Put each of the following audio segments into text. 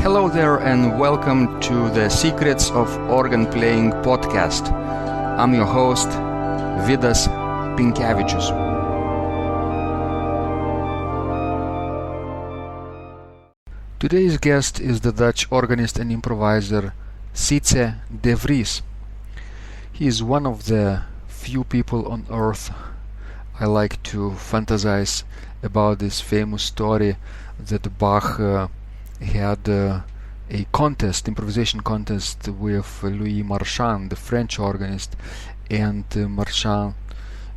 Hello there and welcome to the Secrets of Organ Playing podcast. I'm your host, Vidas Pinkevicius. Today's guest is the Dutch organist and improviser Sietze de Vries. He is one of the few people on earth I like to fantasize about this famous story that Bach had a contest, improvisation contest with Louis Marchand, the French organist, and Marchand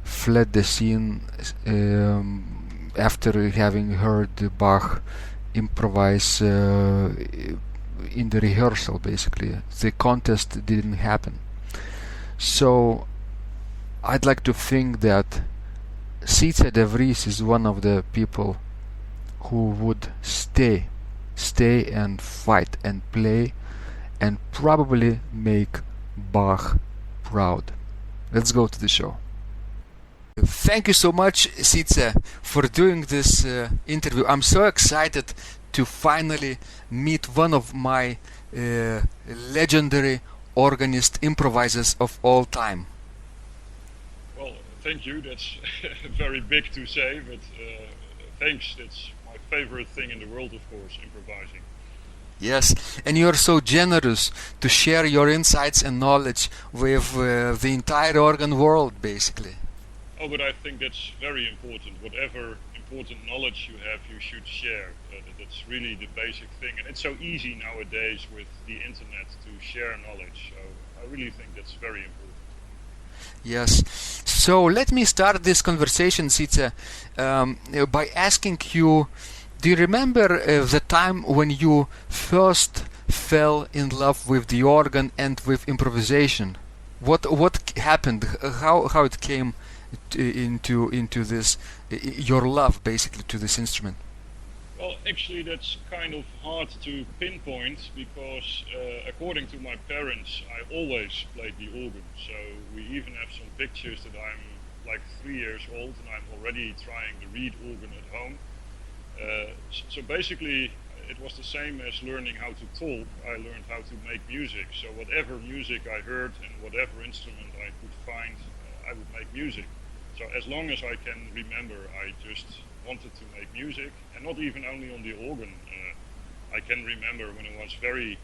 fled the scene after having heard Bach improvise in the rehearsal. Basically, the contest didn't happen. So I'd like to think that Sietze de Vries is one of the people who would stay and fight and play and probably make Bach proud. Let's go to the show. Thank you so much, Sietze, for doing this interview. I'm so excited to finally meet one of my legendary organist improvisers of all time. Well, thank you. That's very big to say, but thanks. That's my favorite thing in the world, of course, improvising. Yes, and you're so generous to share your insights and knowledge with the entire organ world, basically. Oh, but I think that's very important. Whatever important knowledge you have, you should share. That's really the basic thing. And it's so easy nowadays with the internet to share knowledge. So I really think that's very important. Yes. So let me start this conversation, Sietze, by asking you, do you remember the time when you first fell in love with the organ and with improvisation? What happened? How it came into this, your love basically to this instrument? Well, actually that's kind of hard to pinpoint because according to my parents I always played the organ. So we even have some pictures that I'm like 3 years old and I'm already trying the reed organ at home. So basically it was the same as learning how to talk. I learned how to make music. So whatever music I heard and whatever instrument I could find, I would make music. So as long as I can remember, I just wanted to make music, and not even only on the organ. I can remember when I was very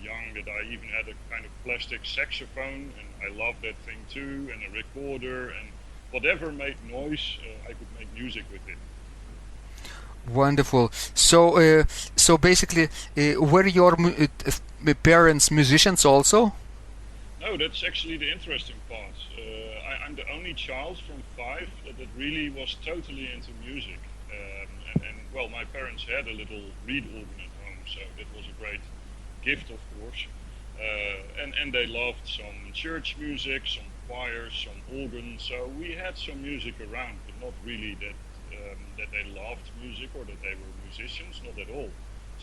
young that I even had a kind of plastic saxophone, and I loved that thing too, and a recorder, and whatever made noise, I could make music with it. Wonderful. So basically, were your parents musicians also? No, that's actually the interesting part. I'm the only child from 5 that really was totally into music. And well, my parents had a little reed organ at home, so that was a great gift, of course. And they loved some church music, some choirs, some organs. So we had some music around, but not really that they loved music or that they were musicians, not at all.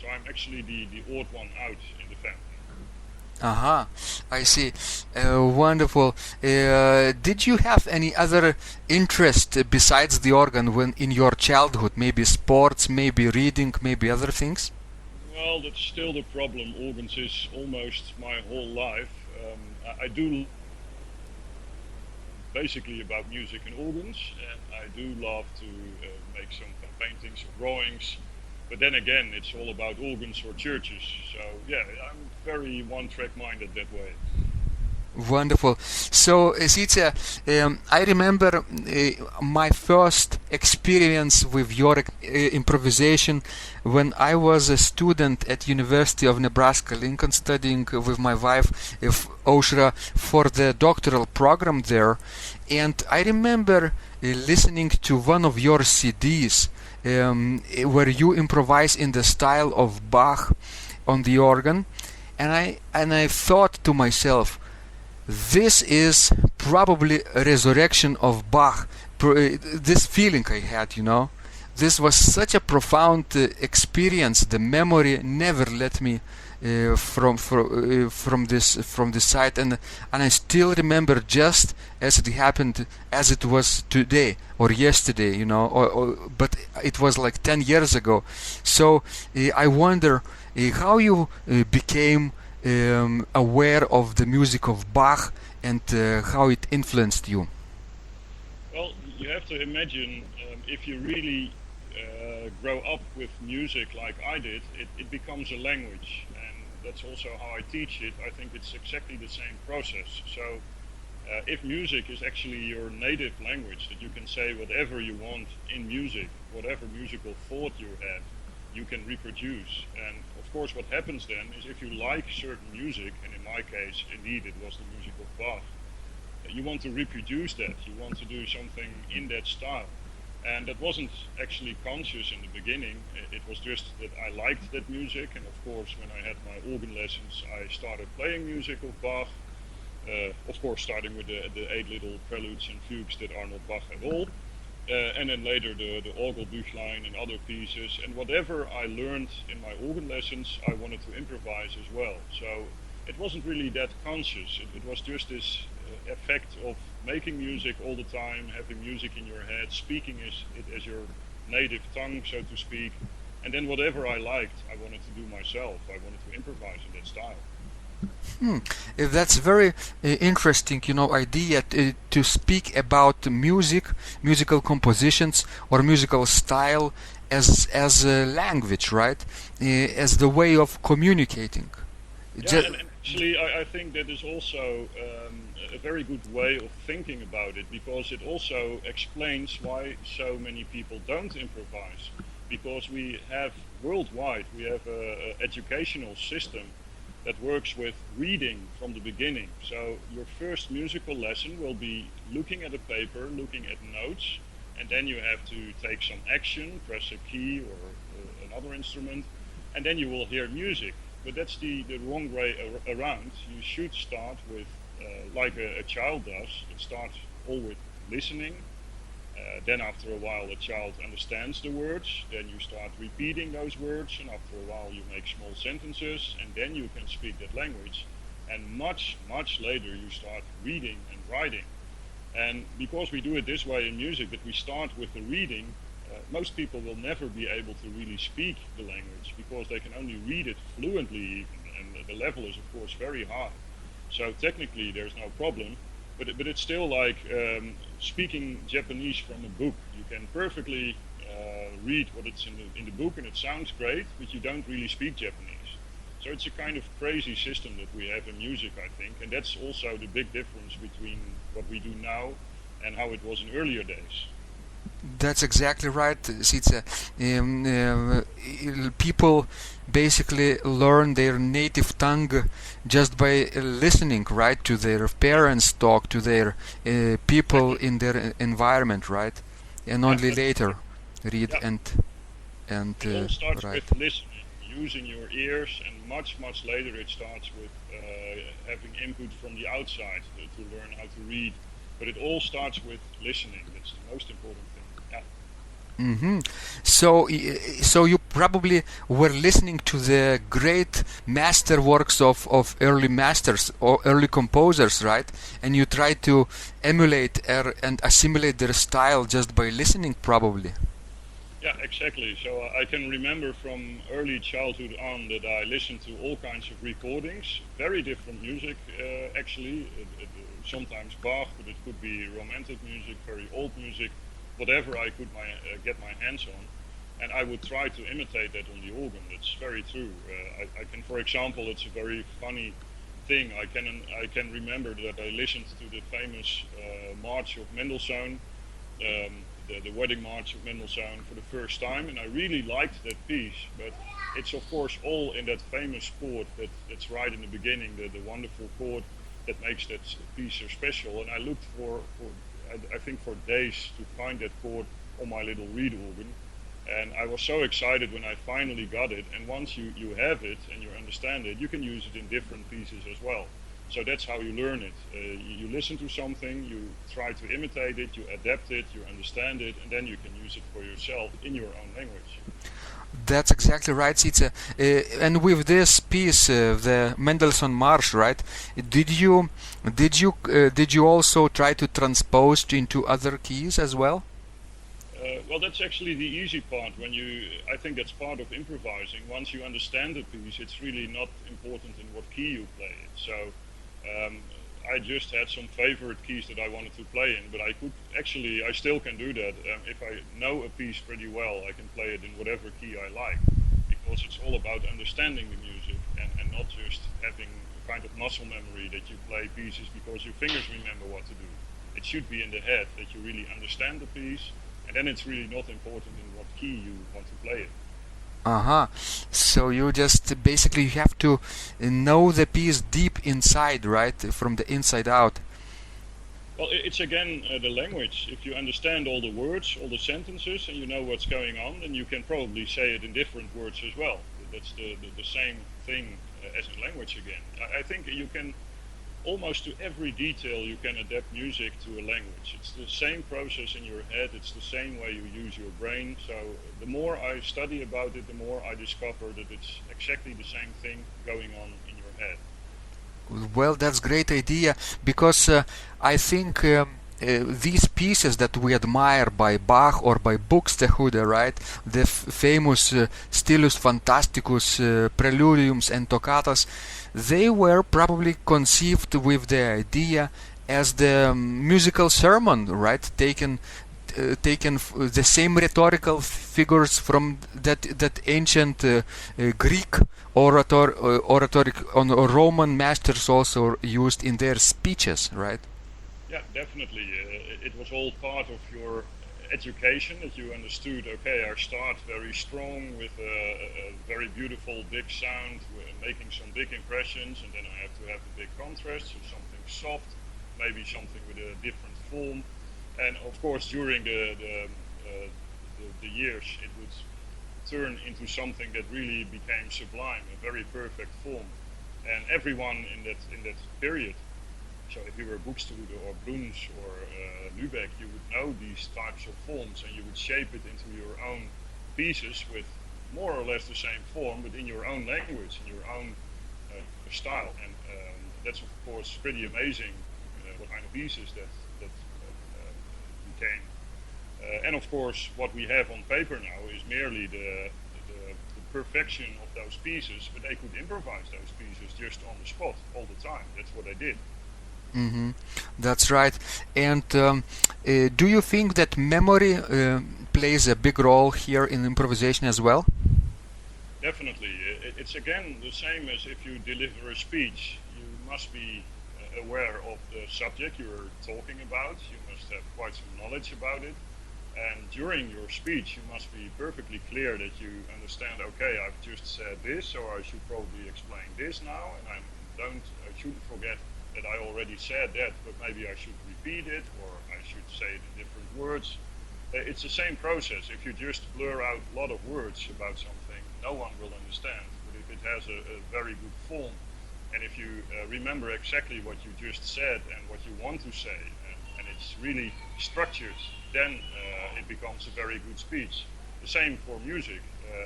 So I'm actually the odd one out in the family. Aha, I see. Wonderful. Did you have any other interest besides the organ when in your childhood? Maybe sports, maybe reading, maybe other things? Well, that's still the problem. Organs is almost my whole life. I do basically about music and organs, and I do love to make some paintings or drawings. But then again, it's all about organs or churches. So yeah, I'm very one-track minded that way. Wonderful. So Sietze, I remember my first experience with your improvisation when I was a student at University of Nebraska-Lincoln, studying with my wife Oshra for the doctoral program there. And I remember listening to one of your CDs where you improvise in the style of Bach on the organ, and I thought to myself, this is probably a resurrection of Bach. This feeling I had, this was such a profound experience. The memory never let me from this site, and I still remember just as it happened, as it was today or yesterday, but it was like 10 years ago. So I wonder how you became aware of the music of Bach, and how it influenced you. Well, you have to imagine, if you really grow up with music like I did, it becomes a language, and that's also how I teach it. I think it's exactly the same process. So if music is actually your native language, that you can say whatever you want in music, whatever musical thought you have, you can reproduce. And of course what happens then is, if you like certain music, and in my case indeed it was the music of Bach, you want to reproduce that, you want to do something in that style. And that wasn't actually conscious in the beginning. It was just that I liked that music, and of course when I had my organ lessons I started playing music of Bach, of course starting with the 8 little preludes and fugues that are not Bach at all, and then later the Orgelbüchlein and other pieces, and whatever I learned in my organ lessons I wanted to improvise as well. So it wasn't really that conscious, it was just this effect of making music all the time, having music in your head, speaking it as your native tongue, so to speak, and then whatever I liked I wanted to do myself. I wanted to improvise in that style. That's very interesting, idea to speak about musical compositions or musical style as a language, right? As the way of communicating. Yeah, and actually I think that is also a very good way of thinking about it, because it also explains why so many people don't improvise. Because we have worldwide, we have an educational system that works with reading from the beginning. So your first musical lesson will be looking at a paper, looking at notes, and then you have to take some action, press a key or another instrument, and then you will hear music. But that's the wrong way around. You should start with, like a child does, it starts all with listening. Then after a while a child understands the words, then you start repeating those words, and after a while you make small sentences, and then you can speak that language. And much later you start reading and writing. And because we do it this way in music, that we start with the reading, most people will never be able to really speak the language, because they can only read it fluently even, and the level is of course very high. So technically there's no problem, but it's still like speaking Japanese from a book. You can perfectly read what it's in the book, and it sounds great, but you don't really speak Japanese. So it's a kind of crazy system that we have in music, I think, and that's also the big difference between what we do now and how it was in earlier days. That's exactly right, Sietze. People basically learn their native tongue just by listening, right, to their parents talk, to their people in their environment, right, and only later read and it all starts write. with listening, using your ears, and much later it starts with having input from the outside to learn how to read. But it all starts with listening. That's the most important thing. Mm-hmm. So you probably were listening to the great masterworks of early masters or early composers, right? And you try to emulate and assimilate their style just by listening, probably. Yeah, exactly. So I can remember from early childhood on that I listened to all kinds of recordings, very different music actually. Sometimes Bach, but it could be romantic music, very old music, whatever I could get my hands on, and I would try to imitate that on the organ. That's very true. I can, for example, it's a very funny thing. I can remember that I listened to the famous march of Mendelssohn, the wedding march of Mendelssohn, for the first time, and I really liked that piece. But it's of course all in that famous chord that's right in the beginning, the wonderful chord that makes that piece so special. And I looked for I think for days to find that chord on my little reed organ, and I was so excited when I finally got it. And once you have it and you understand it, you can use it in different pieces as well. So that's how you learn it. You listen to something, you try to imitate it, you adapt it, you understand it, and then you can use it for yourself in your own language. That's exactly right, Sietze. And with this piece, the Mendelssohn March, right? Did you also try to transpose into other keys as well? Well, that's actually the easy part. I think that's part of improvising. Once you understand the piece, it's really not important in what key you play it. So I just had some favorite keys that I wanted to play in, but I still can do that. If I know a piece pretty well, I can play it in whatever key I like, because it's all about understanding the music and not just having a kind of muscle memory that you play pieces because your fingers remember what to do. It should be in the head that you really understand the piece, and then it's really not important in what key you want to play it. Uh-huh. So you just basically have to know the piece deep inside, right? From the inside out. Well, it's again the language. If you understand all the words, all the sentences, and you know what's going on, then you can probably say it in different words as well. That's the same thing as in language again. I think you can, almost to every detail, you can adapt music to a language. It's the same process in your head. It's the same way you use your brain. So the more I study about it, the more I discover that it's exactly the same thing going on in your head. Well, that's great idea, because I think these pieces that we admire by Bach or by Buxtehude, right? The famous Stilus Fantasticus, Preludiums and Toccatas, they were probably conceived with the idea as the musical sermon, right? Taken the same rhetorical figures from that ancient Greek oratoric or Roman masters also used in their speeches, right? Yeah, definitely. It was all part of your education, that you understood, okay, I start very strong with a very beautiful big sound, making some big impressions, and then I have to have a big contrast, so something soft, maybe something with a different form. And of course, during the years, it would turn into something that really became sublime, a very perfect form. And everyone in that period, so if you were Buxtehude or Bruns or Lübeck, you would know these types of forms, and you would shape it into your own pieces with more or less the same form, but in your own language, in your own style. And that's of course pretty amazing, what kind of pieces that became. And of course, what we have on paper now is merely the perfection of those pieces, but they could improvise those pieces just on the spot all the time. That's what they did. Mm-hmm. That's right. And do you think that memory plays a big role here in improvisation as well? Definitely. It's again the same as if you deliver a speech. You must be aware of the subject you're talking about. You must have quite some knowledge about it. And during your speech, you must be perfectly clear that you understand, okay, I've just said this, so I should probably explain this now, and I shouldn't forget that I already said that, but maybe I should repeat it, or I should say it in different words. It's the same process. If you just blur out a lot of words about something, no one will understand. But if it has a very good form, and if you remember exactly what you just said and what you want to say, and it's really structured, then it becomes a very good speech. The same for music.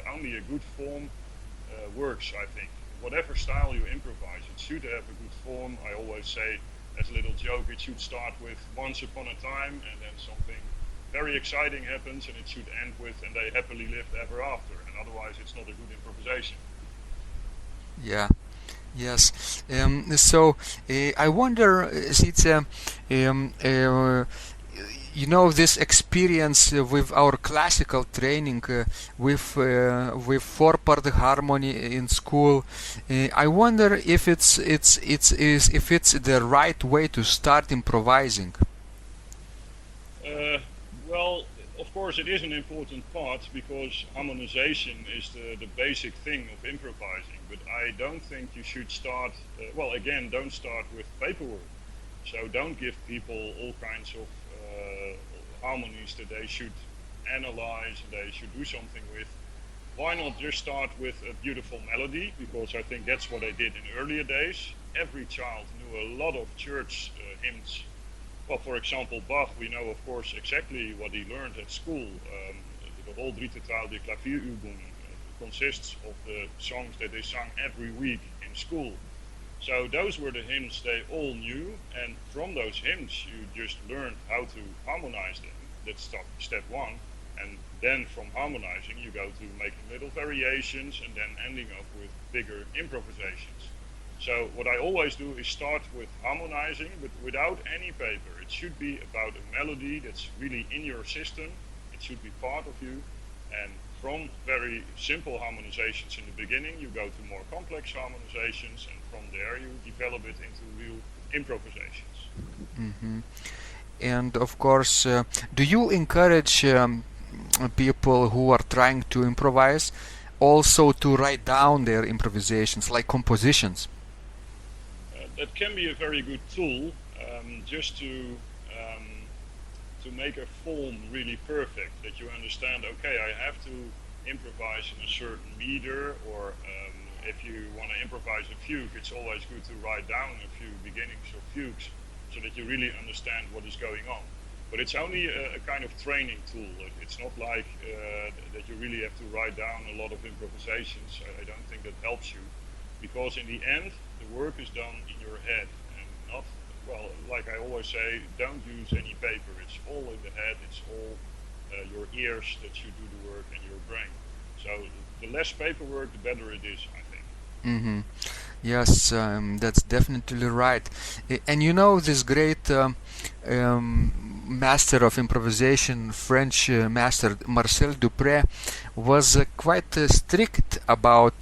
Only a good form works, I think. Whatever style you improvise, it should have a good form. I always say, as a little joke, it should start with once upon a time, and then something very exciting happens, and it should end with and they happily lived ever after. And otherwise, it's not a good improvisation. Yeah. Yes. So I wonder, Sietze, you know, this experience with our classical training with 4-part harmony in school. I wonder if it's the right way to start improvising. Well, of course, it is an important part because harmonization is the basic thing of improvising. But I don't think you should start. Don't start with paperwork. So don't give people all kinds of harmonies that they should analyze and they should do something with. Why not just start with a beautiful melody? Because I think that's what they did in earlier days. every child knew a lot of church hymns. Well, for example, Bach, we know, of course, exactly what he learned at school. The whole Dritte Taal, the Klavierübung, consists of the songs that they sung every week in school. So those were the hymns they all knew, and from those hymns you just learned how to harmonize them. That's step one. And then from harmonizing you go to making little variations and then ending up with bigger improvisations. So what I always do is start with harmonizing, but without any paper. It should be about a melody that's really in your system. It should be part of you. And from very simple harmonizations in the beginning, you go to more complex harmonizations, and from there you develop it into real improvisations. Mm-hmm. And of course, do you encourage people who are trying to improvise also to write down their improvisations, like compositions? That can be a very good tool, just to make a form really perfect, that you understand, okay, I have to improvise in a certain meter, or if you want to improvise a fugue, it's always good to write down a few beginnings of fugues so that you really understand what is going on. But it's only a kind of training tool. It's not like that you really have to write down a lot of improvisations. I don't think that helps you, because in the end the work is done in your head, and not, well, like I always say, don't use any paper. It's all in the head. It's all your ears that you do the work, and your brain. So the less paperwork, the better it is, I think. Mm-hmm. Yes, that's definitely right. And you know, this great master of improvisation, French master Marcel Dupré, was quite strict about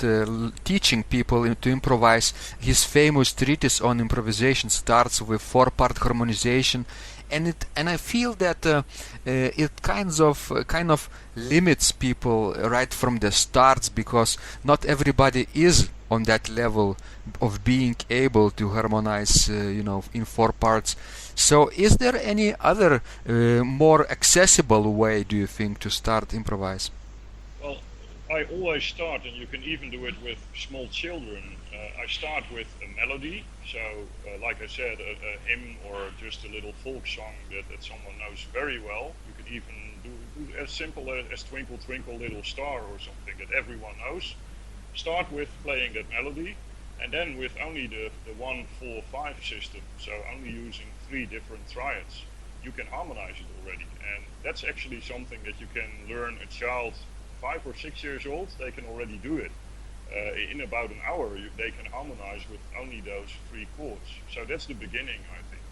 teaching people to improvise. His famous treatise on improvisation starts with 4-part harmonization, and I feel that it kind of limits people right from the starts, because not everybody is on that level of being able to harmonize, in 4 parts. So is there any other more accessible way, do you think, to start improvise? Well, I always start, and you can even do it with small children. I start with a melody. So, like I said, a hymn or just a little folk song that someone knows very well. You can even do as simple as Twinkle Twinkle Little Star or something that everyone knows. Start with playing that melody, and then with only the 1-4-5 system, so only using 3 different triads, you can harmonize it already. And that's actually something that you can learn a child 5 or 6 years old. They can already do it. In about an hour they can harmonize with only those 3 chords. So that's the beginning, I think.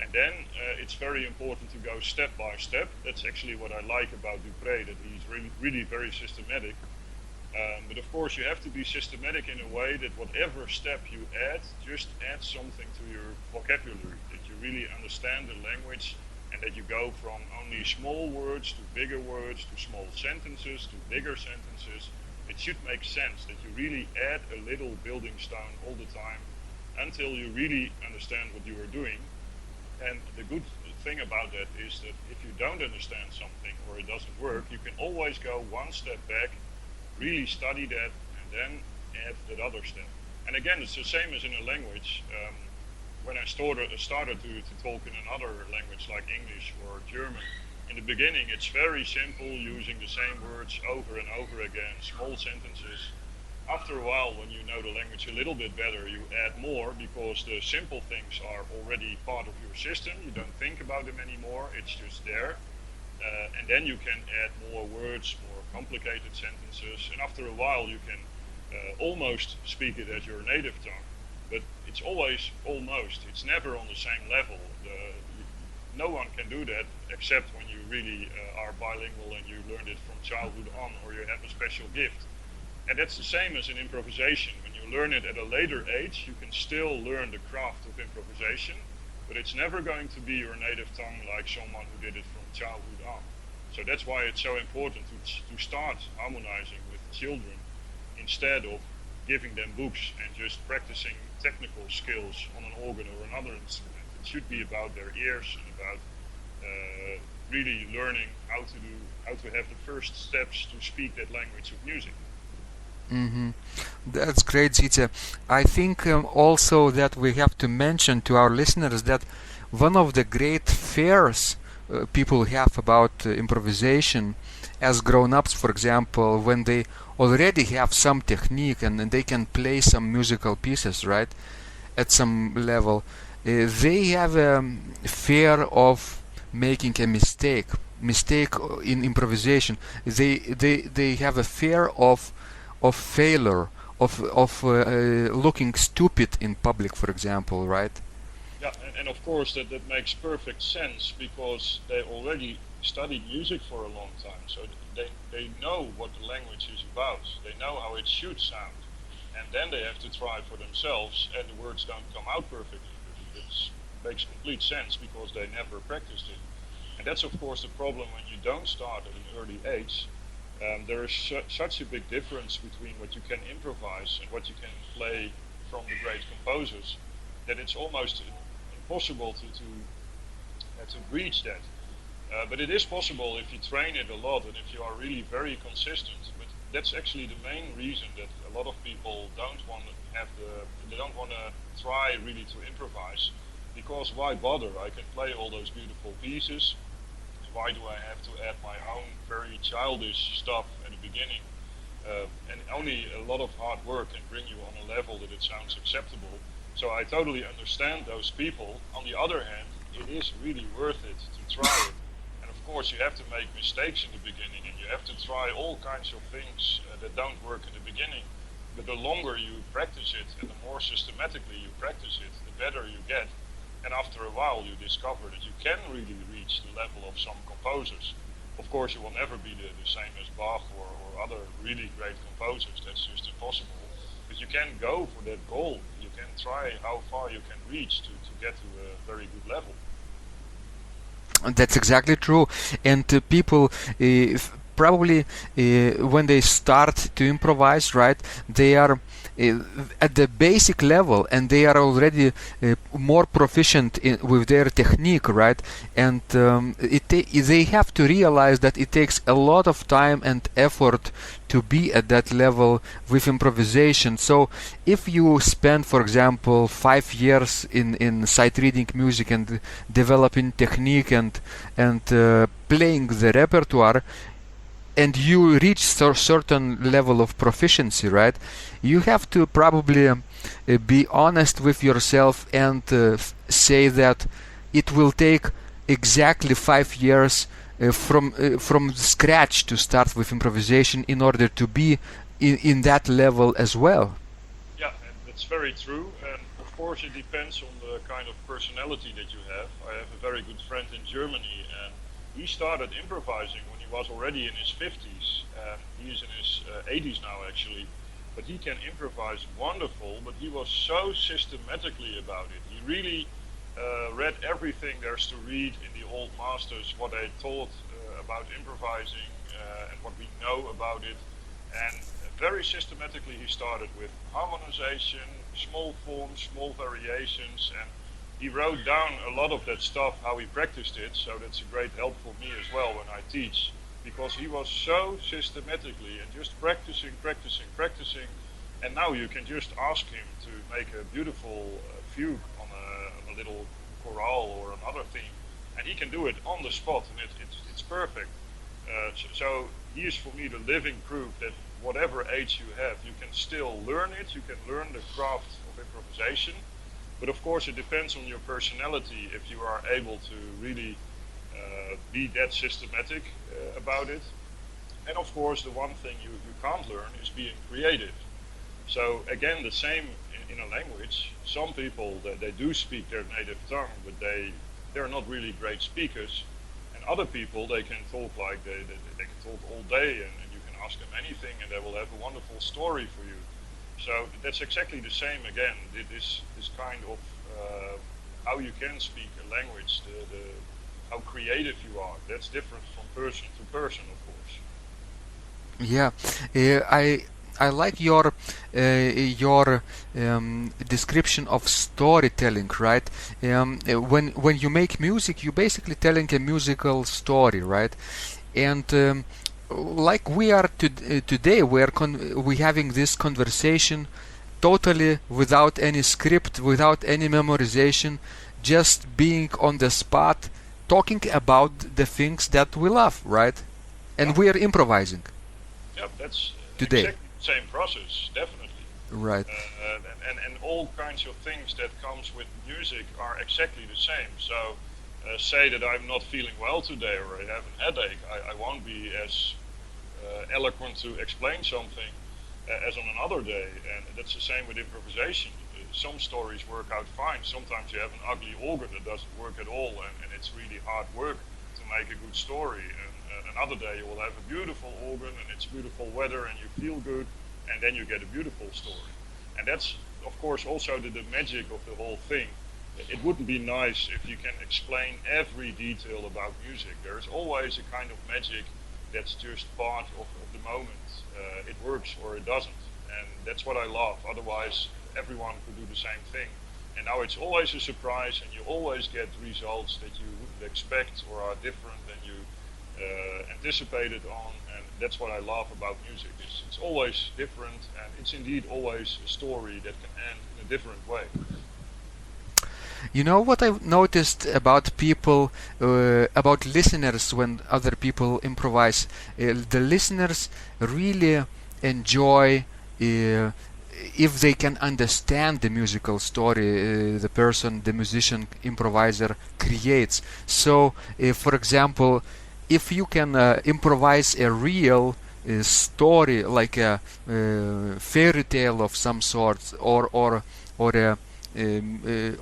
And then it's very important to go step by step. That's actually what I like about Dupré, that he's really very systematic. But of course you have to be systematic in a way that whatever step you add, just add something to your vocabulary, that you really understand the language, and that you go from only small words to bigger words, to small sentences, to bigger sentences. It should make sense, that you really add a little building stone all the time until you really understand what you are doing. And the good thing about that is that if you don't understand something or it doesn't work, you can always go one step back, really study that, and then add that other step. And again, it's the same as in a language. When I started to talk in another language like English or German, in the beginning it's very simple, using the same words over and over again, small sentences. After a while, when you know the language a little bit better, you add more, because the simple things are already part of your system. You don't think about them anymore, it's just there. And then you can add more words, more complicated sentences, and after a while you can almost speak it as your native tongue. But it's always almost, it's never on the same level. No one can do that except when you really are bilingual and you learned it from childhood on, or you have a special gift. And that's the same as in improvisation. When you learn it at a later age, you can still learn the craft of improvisation, but it's never going to be your native tongue like someone who did it from childhood on. So that's why it's so important to start harmonizing with children instead of giving them books and just practicing technical skills on an organ or another instrument. It should be about their ears and about really learning how to have the first steps to speak that language of music. Mm-hmm. That's great, Sietze. I think also that we have to mention to our listeners that one of the great fears people have about improvisation as grown-ups, for example, when they already have some technique and they can play some musical pieces, right, at some level, they have a fear of making a mistake in improvisation. They have a fear of failure, of looking stupid in public, for example, right? Yeah, and of course that makes perfect sense because they already studied music for a long time, so they know what the language is about. They know how it should sound, and then they have to try for themselves, and the words don't come out perfectly. It makes complete sense because they never practiced it, and that's of course the problem when you don't start at an early age. There is such a big difference between what you can improvise and what you can play from the great composers that it's almost impossible to reach that. But it is possible if you train it a lot and if you are really very consistent. But that's actually the main reason that a lot of people don't want to try really to improvise, because why bother? I can play all those beautiful pieces. Why do I have to add my own very childish stuff at the beginning? And only a lot of hard work can bring you on a level that it sounds acceptable. So I totally understand those people. On the other hand, it is really worth it to try it. And of course, you have to make mistakes in the beginning, and you have to try all kinds of things that don't work in the beginning. But the longer you practice it and the more systematically you practice it, the better you get. And after a while, you discover that you can really reach the level of some composers. Of course, you will never be the same as Bach or other really great composers. That's just impossible. But you can go for that goal. You can try how far you can reach to get to a very good level. That's exactly true. And people probably when they start to improvise, right, they are at the basic level and they are already more proficient with their technique, right? And they have to realize that it takes a lot of time and effort to be at that level with improvisation. So if you spend, for example, 5 years in sight reading music and developing technique and playing the repertoire, and you reach a certain level of proficiency, right, you have to probably be honest with yourself and say that it will take exactly 5 years from scratch to start with improvisation in order to be in that level as well. Yeah, that's very true. And of course, it depends on the kind of personality that you have. I have a very good friend in Germany, and he started improvising when he was already in his 50s. He's in his 80s now, actually. But he can improvise wonderful, but he was so systematically about it. He really read everything there's to read in the old masters, what they taught about improvising and what we know about it. And very systematically he started with harmonization, small forms, small variations, and he wrote down a lot of that stuff, how he practiced it, so that's a great help for me as well when I teach, because he was so systematically and just practicing, and now you can just ask him to make a beautiful fugue on a little chorale or another theme, and he can do it on the spot, and it's perfect. So he is for me the living proof that whatever age you have, you can still learn it, you can learn the craft of improvisation. But of course it depends on your personality if you are able to really be that systematic about it. And of course the one thing you can't learn is being creative. So again, the same in a language. Some people, they do speak their native tongue, but they're not really great speakers. And other people, they can talk like they can talk all day, and you can ask them anything and they will have a wonderful story for you. So that's exactly the same again. This kind of how you can speak a language, how creative you are. That's different from person to person, of course. Yeah, I like your description of storytelling, right? When you make music, you're basically telling a musical story, right? And like we are today, we having this conversation totally without any script, without any memorization, just being on the spot, talking about the things that we love, right? And we are improvising. Yeah, that's today. Exactly the same process, definitely. Right. And all kinds of things that comes with music are exactly the same. So say that I'm not feeling well today or I have a headache, I won't be as eloquent to explain something as on another day. And that's the same with improvisation. Some stories work out fine. Sometimes you have an ugly organ that doesn't work at all, and it's really hard work to make a good story. And another day you will have a beautiful organ and it's beautiful weather and you feel good, and then you get a beautiful story. And that's, of course, also the magic of the whole thing. It wouldn't be nice if you can explain every detail about music. There's always a kind of magic that's just part of the moment. It works or it doesn't. And that's what I love. Otherwise, everyone could do the same thing. And now it's always a surprise, and you always get results that you wouldn't expect or are different than you anticipated on. And that's what I love about music. It's always different, and it's indeed always a story that can end in a different way. You know what I've noticed about people, about listeners when other people improvise? The listeners really enjoy if they can understand the musical story the person, the musician, improviser creates. So, for example, if you can improvise a real story, like a fairy tale of some sort, or a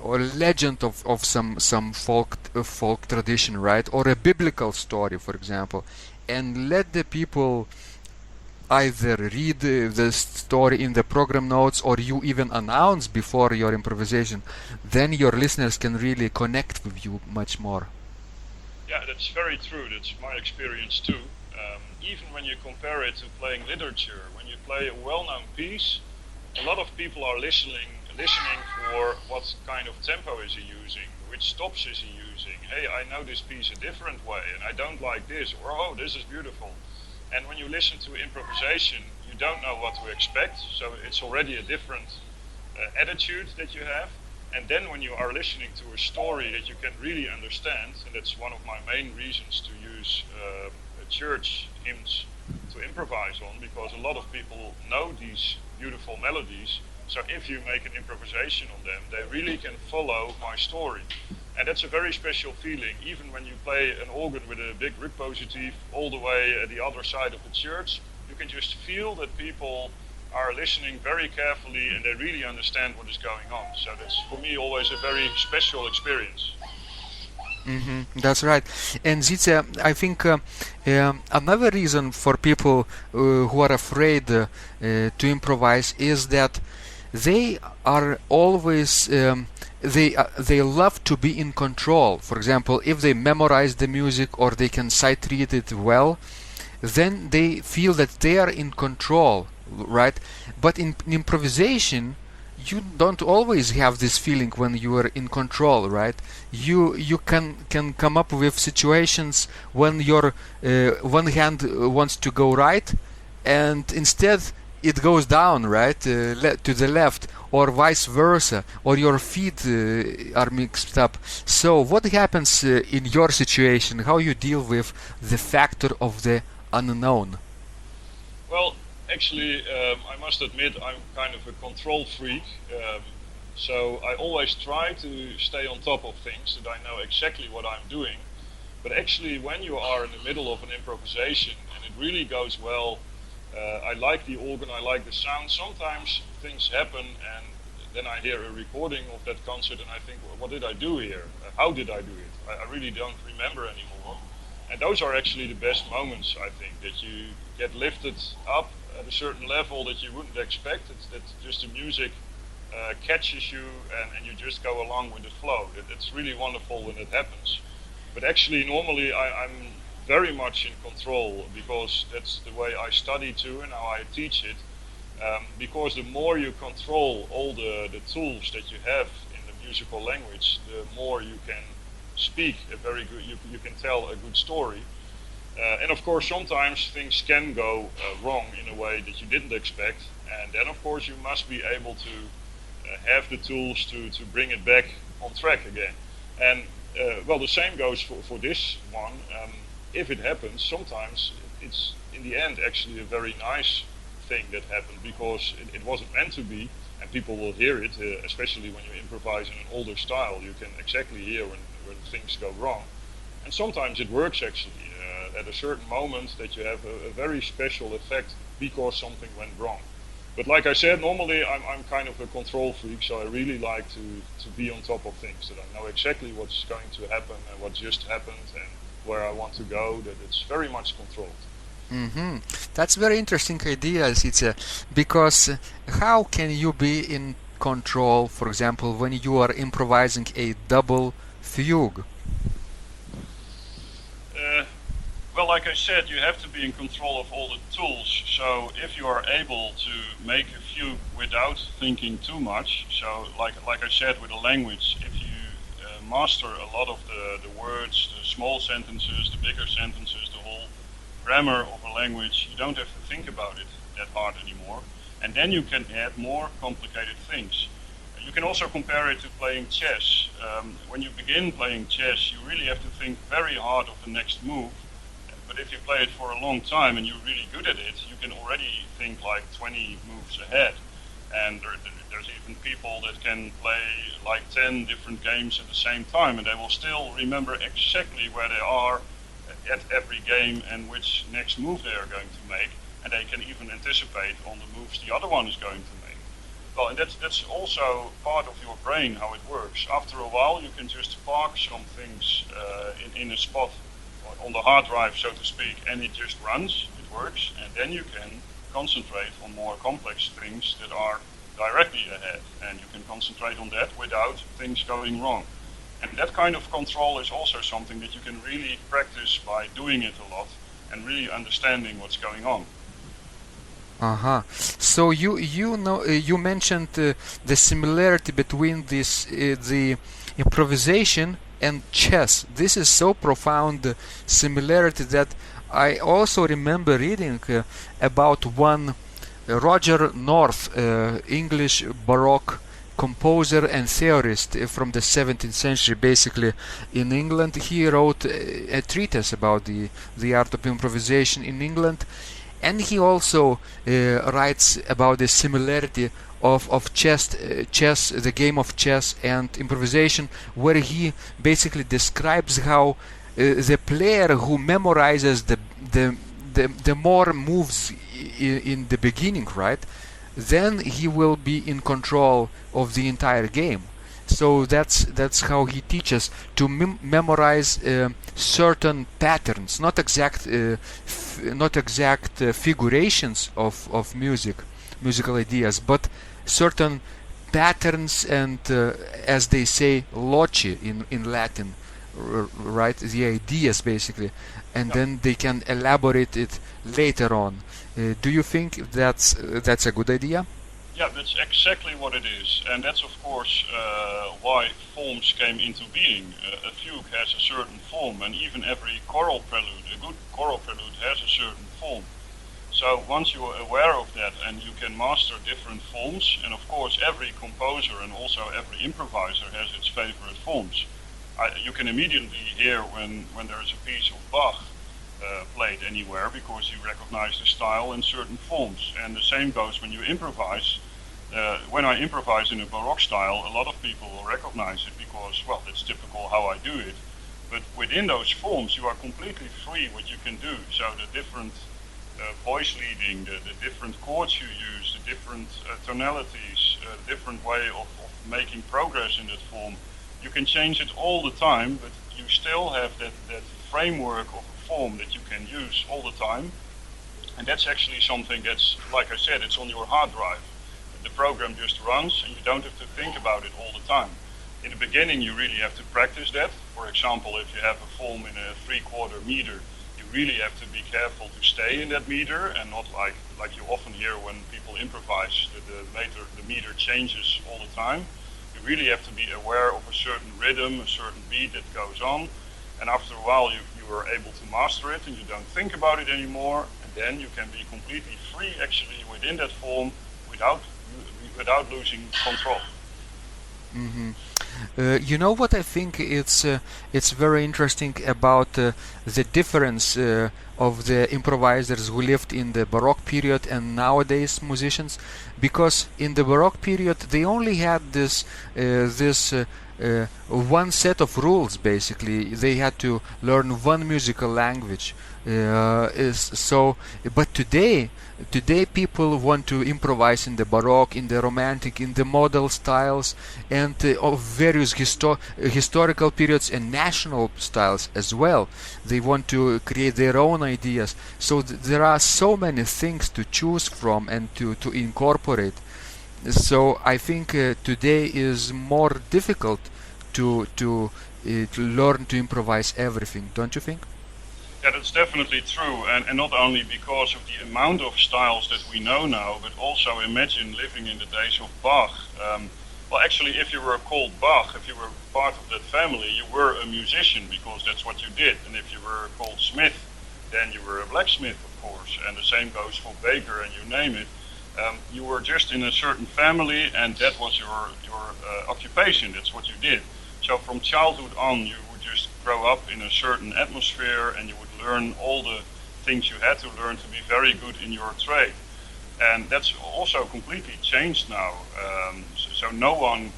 or legend of some folk tradition, right? Or a biblical story, for example, and let the people either read the story in the program notes, or you even announce before your improvisation, then your listeners can really connect with you much more. Yeah, that's very true. That's my experience too. Even when you compare it to playing literature, when you play a well-known piece, a lot of people are listening for what kind of tempo is he using, which stops is he using. Hey, I know this piece a different way, and I don't like this, or oh, this is beautiful. And when you listen to improvisation, you don't know what to expect, so it's already a different attitude that you have. And then when you are listening to a story that you can really understand, and that's one of my main reasons to use church hymns to improvise on, because a lot of people know these beautiful melodies. So if you make an improvisation on them, they really can follow my story. And that's a very special feeling, even when you play an organ with a big repositive all the way at the other side of the church. You can just feel that people are listening very carefully and they really understand what is going on. So that's, for me, always a very special experience. That's right. And Sietze, I think another reason for people who are afraid to improvise is that they are always they love to be in control. For example, if they memorize the music or they can sight read it well, then they feel that they are in control, right? But in improvisation, you don't always have this feeling when you are in control, right? You can come up with situations when your one hand wants to go right, and instead it goes down, right, to the left, or vice versa, or your feet are mixed up. So what happens in your situation? How you deal with the factor of the unknown? Well, actually, I must admit I'm kind of a control freak. So I always try to stay on top of things, that I know exactly what I'm doing. But actually, when you are in the middle of an improvisation and it really goes well, I like the organ, I like the sound. Sometimes things happen and then I hear a recording of that concert and I think, well, what did I do here? How did I do it? I really don't remember anymore. And those are actually the best moments, I think, that you get lifted up at a certain level that you wouldn't expect. It's that just the music catches you and you just go along with the flow. It's really wonderful when it happens. But actually, normally I'm very much in control, because that's the way I study too and how I teach it. Because the more you control all the tools that you have in the musical language, the more you can speak a very good, you can tell a good story. And of course, sometimes things can go wrong in a way that you didn't expect, and then of course you must be able to have the tools to bring it back on track again. And well, the same goes for this one. If it happens, sometimes it's in the end actually a very nice thing that happened because it wasn't meant to be, and people will hear it, especially when you improvise in an older style. You can exactly hear when things go wrong. And sometimes it works actually at a certain moment that you have a very special effect because something went wrong. But like I said, normally I'm kind of a control freak, so I really like to be on top of things, that I know exactly what's going to happen and what just happened and where I want to go, that it's very much controlled. Mm-hmm. That's very interesting idea, Sietze, because how can you be in control, for example, when you are improvising a double fugue? Well, like I said, you have to be in control of all the tools. So if you are able to make a fugue without thinking too much, so like I said with a language, if you master a lot of the words, the small sentences, the bigger sentences, the whole grammar of a language, you don't have to think about it that hard anymore. And then you can add more complicated things. You can also compare it to playing chess. When you begin playing chess, you really have to think very hard of the next move. But if you play it for a long time and you're really good at it, you can already think like 20 moves ahead. And there's even people that can play like 10 different games at the same time, and they will still remember exactly where they are at every game and which next move they are going to make. And they can even anticipate on the moves the other one is going to make. Well, and that's also part of your brain, how it works. After a while, you can just park some things in a spot on the hard drive, so to speak, and it just runs, it works, and then you can concentrate on more complex things that are directly ahead, and you can concentrate on that without things going wrong. And that kind of control is also something that you can really practice by doing it a lot and really understanding what's going on. Uh-huh. So you mentioned the similarity between this the improvisation and chess. This is so profound similarity that I also remember reading about one Roger North, English Baroque composer and theorist from the 17th century, basically in England. He wrote a treatise about the art of improvisation in England, and he also writes about the similarity of chess, the game of chess and improvisation, where he basically describes how the player who memorizes the more moves in the beginning, right, then he will be in control of the entire game. So that's how he teaches to memorize certain patterns, not exact figurations of musical ideas, but certain patterns and as they say loci in Latin, right, the ideas basically, and then they can elaborate it later on. Do you think that's a good idea? Yeah, that's exactly what it is, and that's of course why forms came into being. A fugue has a certain form, and even every choral prelude, a good choral prelude, has a certain form. So once you are aware of that and you can master different forms, and of course every composer and also every improviser has its favorite forms. You can immediately hear when there is a piece of Bach played anywhere because you recognize the style and certain forms. And the same goes when you improvise. When I improvise in a Baroque style, a lot of people will recognize it because, well, that's typical how I do it. But within those forms, you are completely free what you can do. So the different voice leading, the different chords you use, the different tonalities, different way of making progress in that form, you can change it all the time, but you still have that framework of a form that you can use all the time. And that's actually something that's, like I said, it's on your hard drive. The program just runs and you don't have to think about it all the time. In the beginning, you really have to practice that. For example, if you have a form in a 3/4 meter, you really have to be careful to stay in that meter and not like you often hear when people improvise, that the meter changes all the time. You really have to be aware of a certain rhythm, a certain beat that goes on. and after a while you are able to master it and you don't think about it anymore, and then you can be completely free actually within that form without losing control. Mm-hmm. You know what I think it's very interesting about the difference of the improvisers who lived in the Baroque period and nowadays musicians, because in the Baroque period they only had this one set of rules. Basically, they had to learn one musical language. But today people want to improvise in the Baroque, in the Romantic, in the modal styles, and of various historical periods and national styles as well. They want to create their own ideas. So there are so many things to choose from and to incorporate. So I think today is more difficult to learn to improvise everything. Don't you think? Yeah, that's definitely true, and not only because of the amount of styles that we know now, but also imagine living in the days of Bach. Well, actually, if you were called Bach, if you were part of that family, you were a musician because that's what you did. And if you were called Smith, then you were a blacksmith, of course. And the same goes for baker, and you name it. You were just in a certain family, and that was your occupation. That's what you did. So from childhood on, you would just grow up in a certain atmosphere, and you would learn all the things you had to learn to be very good in your trade. And that's also completely changed now. So no one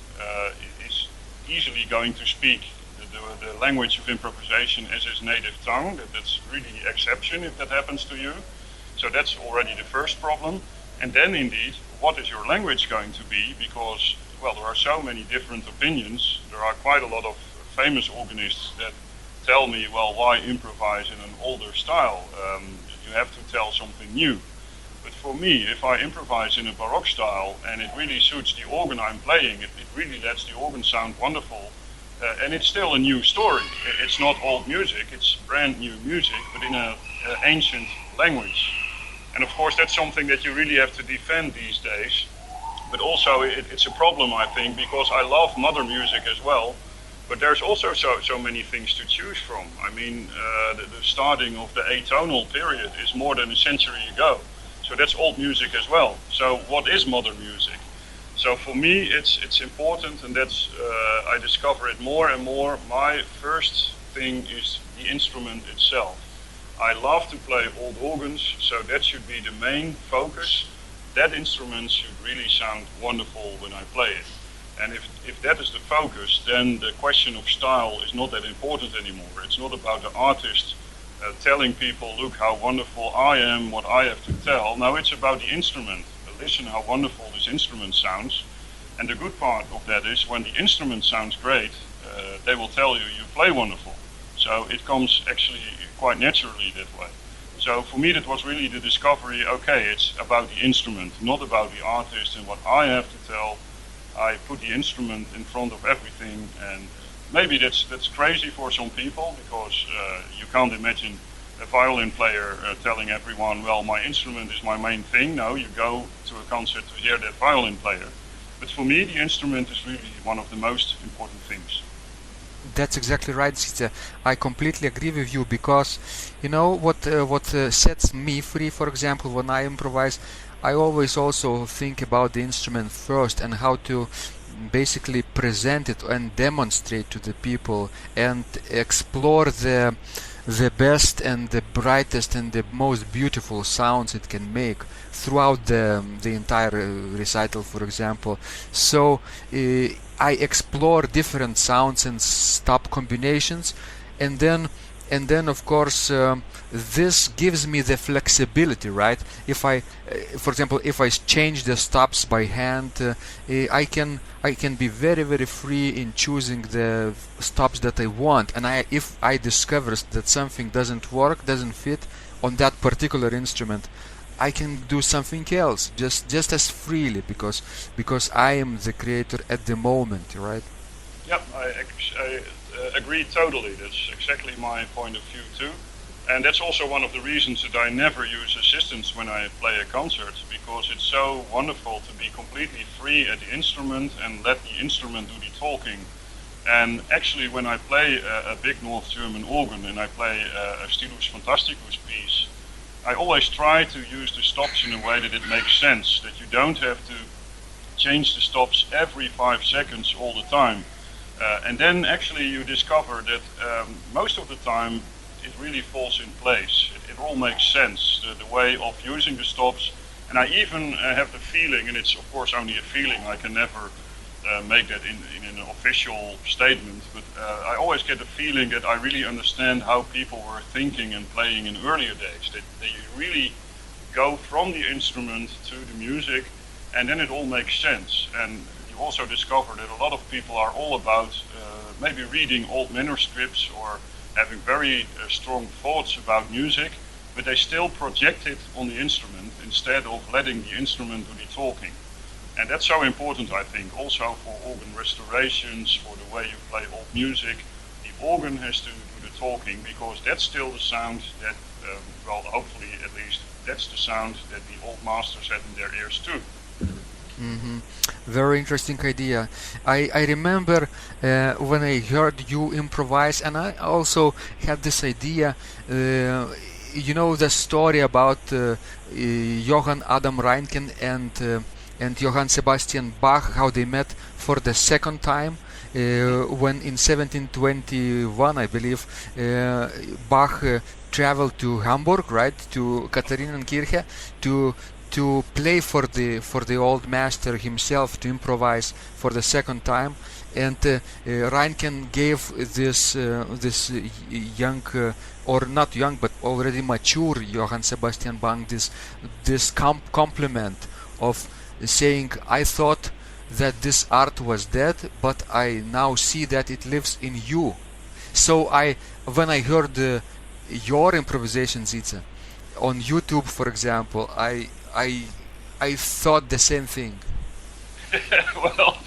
is easily going to speak the language of improvisation as his native tongue. That's really the exception if that happens to you. So that's already the first problem. And then indeed, what is your language going to be? Because, well, there are so many different opinions. There are quite a lot of famous organists that tell me, well, why improvise in an older style? You have to tell something new. But for me, if I improvise in a Baroque style and it really suits the organ I'm playing, it really lets the organ sound wonderful. And it's still a new story. It's not old music, it's brand new music, but in an ancient language. And of course, that's something that you really have to defend these days. But also, it's a problem, I think, because I love modern music as well. But there's also so many things to choose from. I mean, the starting of the atonal period is more than a century ago. So that's old music as well. So what is modern music? So for me, it's important, and that's I discover it more and more. My first thing is the instrument itself. I love to play old organs, so that should be the main focus. That instrument should really sound wonderful when I play it. And if that is the focus, then the question of style is not that important anymore. It's not about the artist telling people, look how wonderful I am, what I have to tell. Now it's about the instrument. Listen how wonderful this instrument sounds. And the good part of that is when the instrument sounds great, they will tell you play wonderful. So it comes actually quite naturally that way. So for me that was really the discovery, okay, it's about the instrument, not about the artist and what I have to tell. I put the instrument in front of everything, and maybe that's crazy for some people, because you can't imagine a violin player telling everyone, well, my instrument is my main thing. No, you go to a concert to hear that violin player. But for me, the instrument is really one of the most important things. That's exactly right, Sietze. I completely agree with you, because you know what sets me free, for example, when I improvise, I always also think about the instrument first and how to basically present it and demonstrate to the people and explore the best and the brightest and the most beautiful sounds it can make throughout the entire recital, for example. So I explore different sounds and stop combinations, and then of course this gives me the flexibility, right? If I for example, if I change the stops by hand, I can be very, very free in choosing the stops that I want. And if I discover that something doesn't work, doesn't fit on that particular instrument, I can do something else just as freely, because I am the creator at the moment, right? Yep, I agree totally. That's exactly my point of view too. And that's also one of the reasons that I never use assistants when I play a concert, because it's so wonderful to be completely free at the instrument and let the instrument do the talking. And actually, when I play a big North German organ and I play a Stilus Fantasticus piece, I always try to use the stops in a way that it makes sense, that you don't have to change the stops every 5 seconds all the time. And then actually you discover that most of the time it really falls in place. It all makes sense, the way of using the stops. And I even have the feeling, and it's of course only a feeling, I can never make that in an official statement, but I always get the feeling that I really understand how people were thinking and playing in earlier days, that you really go from the instrument to the music, and then it all makes sense. And you also discover that a lot of people are all about maybe reading old manuscripts or having very strong thoughts about music, but they still project it on the instrument instead of letting the instrument do the talking. And that's so important, I think, also for organ restorations, for the way you play old music. The organ has to do the talking, because that's still the sound that, well, hopefully at least, that's the sound that the old masters had in their ears too. Mm-hmm. Very interesting idea. I remember when I heard you improvise, and I also had this idea. You know the story about Johann Adam Reinken and Johann Sebastian Bach, how they met for the second time when in 1721, I believe, Bach traveled to Hamburg, right, to Katharinenkirche to play for the old master himself, to improvise for the second time. And Reinken gave this young or not young but already mature Johann Sebastian Bach this compliment of saying, I thought that this art was dead, but I now see that it lives in you. So when I heard your improvisation, Sietze, on YouTube, for example, I thought the same thing. Well,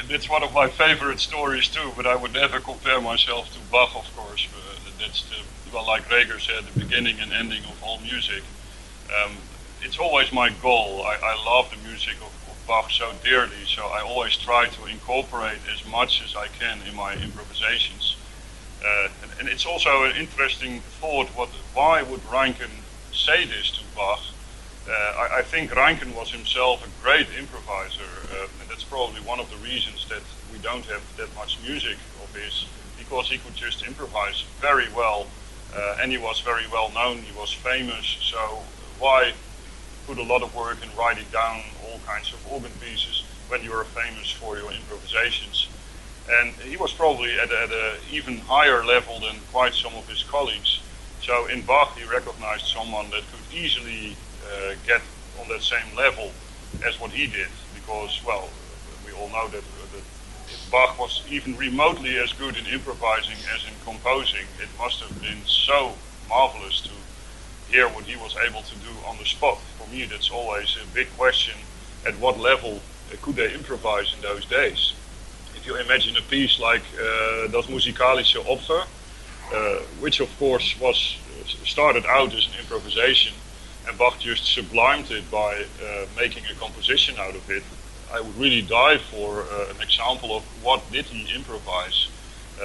that's one of my favorite stories too, but I would never compare myself to Bach, of course. That's well, like Reger said, the beginning and ending of all music. It's always my goal. I love the music of Bach so dearly, so I always try to incorporate as much as I can in my improvisations. And it's also an interesting thought, why would Reinken say this to Bach? I think Reinken was himself a great improviser, and that's probably one of the reasons that we don't have that much music of his, because he could just improvise very well, and he was very well known, he was famous, so why put a lot of work and writing down all kinds of organ pieces when you are famous for your improvisations? And he was probably at an even higher level than quite some of his colleagues. So in Bach he recognized someone that could easily get on that same level as what he did, because, well, we all know that if Bach was even remotely as good in improvising as in composing, it must have been so marvelous to hear what he was able to do on the spot. For me, that's always a big question, at what level could they improvise in those days? If you imagine a piece like Das Musikalische Opfer, which of course was started out as an improvisation, and Bach just sublimed it by making a composition out of it, I would really die for an example of what did he improvise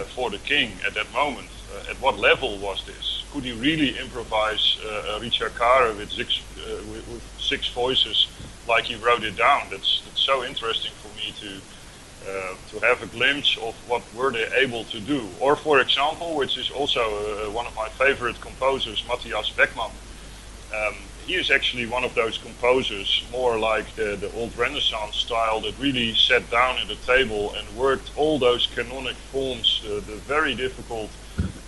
for the king at that moment. At what level was this? Could he really improvise Ricercare with six voices like he wrote it down? That's so interesting for me to have a glimpse of what were they able to do. Or for example, which is also one of my favorite composers, Matthias Beckmann. He is actually one of those composers, more like the old Renaissance style, that really sat down at a table and worked all those canonic forms, the very difficult